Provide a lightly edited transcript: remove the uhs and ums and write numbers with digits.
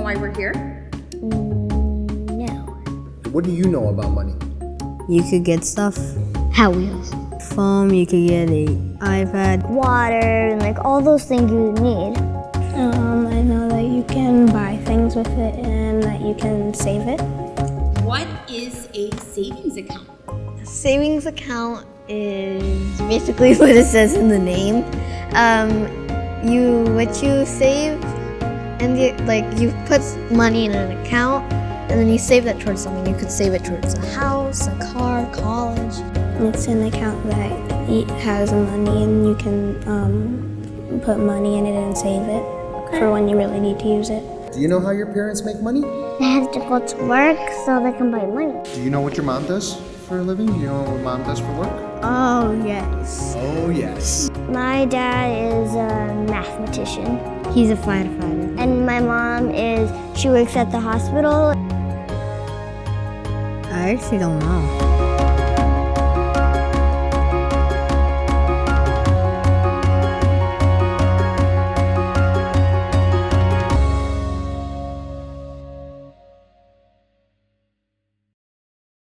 why we're here? No. What do you know about money? You could get stuff. Hot Wheels. Phone, you could get an iPad. Water, and like all those things you need. I know that you can buy things with it and that you can save it. What is a savings account? Savings account is basically what it says in the name. What you save, and you put money in an account, and then you save that towards something. You could save it towards a house, a car, college. It's an account that has money and you can put money in it and save it for when you really need to use it. Do you know how your parents make money? They have to go to work so they can buy money. Do you know what your mom does for a living? Do you know what mom does for work? Oh, yes. Oh, yes. My dad is a mathematician. He's a firefighter. And my mom she works at the hospital. I actually don't know.